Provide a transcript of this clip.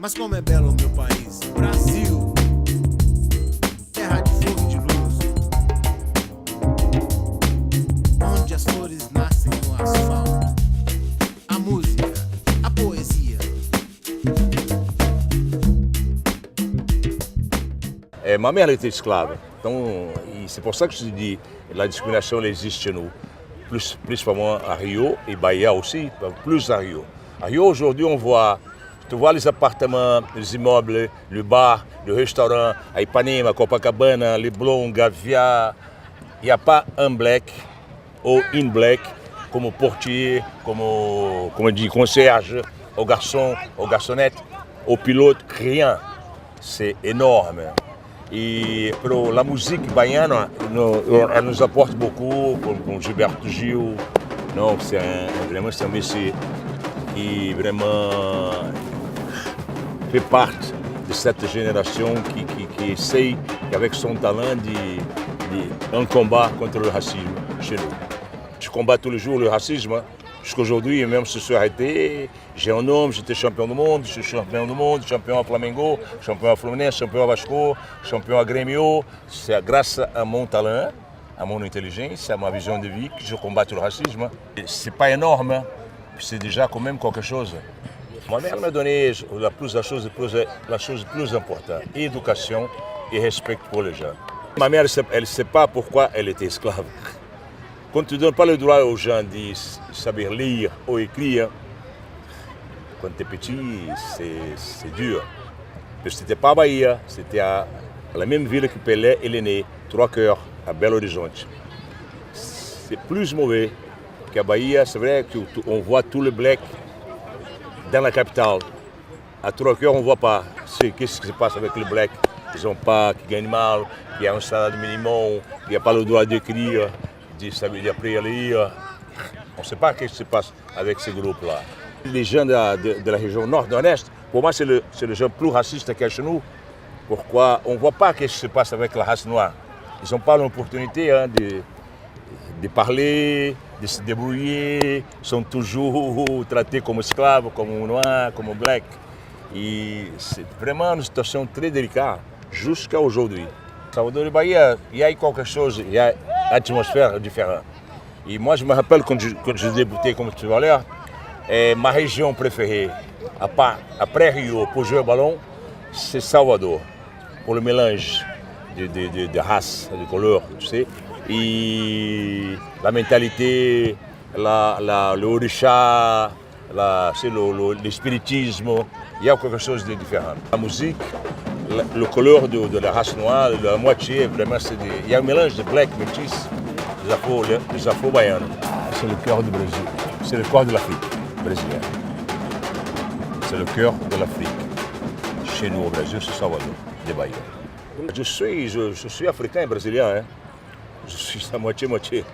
Mas como é belo o meu país, Brasil, terra de fogo e de luz, onde as flores nascem no asfalto, a música, a poesia. Ma mère était esclave, donc c'est pour ça que je te dis la discrimination elle existe chez nous, plus vraiment à Rio et Bahia aussi, plus à Rio. À Rio aujourd'hui tu vois les appartements, les immeubles, le bar, le restaurant, à Ipanema, Copacabana, Leblon, Gavia. Il n'y a pas un black ou une black comme portier, comme on dit, concierge, au garçon, aux garçonnettes, au pilote, rien. C'est énorme. Et pour la musique baiane, elle nous apporte beaucoup, comme Gilberto Gil. Non, vraiment c'est un monsieur qui vraiment fait partie de cette génération qui essaye, avec son talent, un combat contre le racisme chez nous. Je combats tous les jours le racisme. Jusqu'aujourd'hui, même si je suis arrêté, j'ai un nom, j'étais champion du monde, je suis champion du monde, champion à Flamengo, champion à Fluminense, champion à Vasco, champion à Grêmio. C'est grâce à mon talent, à mon intelligence, à ma vision de vie que je combats le racisme. C'est pas énorme, c'est déjà quand même quelque chose. Ma mère m'a donné la chose plus importante, éducation et respect pour les gens. Ma mère, elle ne sait pas pourquoi elle était esclave. Quand tu ne donnes pas le droit aux gens de savoir lire ou écrire, quand tu es petit, c'est dur. Parce que c'était pas à Bahia, c'était à la même ville que Pelé et l'aîné, Trois-Cœurs, à Belo Horizonte. C'est plus mauvais qu'à Bahia. C'est vrai qu'on voit tout le black dans la capitale. À Trois-Cœurs, on ne voit pas qu'est-ce qui se passe avec le black. Ils n'ont pas, qui gagnent mal, qui a un salaire minimum, qui n'a pas le droit d'écrire, d'apprendre à lire. On ne sait pas ce qui se passe avec ces groupes-là. Les gens de la région nord-nord-est, pour moi, c'est le gens plus raciste qu'il y a chez nous. Pourquoi? On ne voit pas ce qui se passe avec la race noire. Ils n'ont pas l'opportunité de parler, de se débrouiller. Ils sont toujours traités comme esclaves, comme noirs, comme black. Et c'est vraiment une situation très délicate jusqu'à aujourd'hui. Salvador de Bahia, il y a quelque chose, il y a une atmosphère différente. Et moi, je me rappelle quand je débutais comme footballeur, ma région préférée, après Rio, pour jouer au ballon, c'est Salvador, pour le mélange de races, de couleurs, tu sais. Et la mentalité, le orixá, le spiritisme, il y a quelque chose de différent. La musique, le couleur de la race noire, la moitié, vraiment, il y a un mélange de black, métis, des afro-baianos. C'est le cœur du Brésil, c'est le cœur de l'Afrique brésilienne. C'est le cœur de l'Afrique. Chez nous au Brésil, c'est Salvador de Bahia. Je suis africain et brésilien, hein. Je suis à moitié-moitié.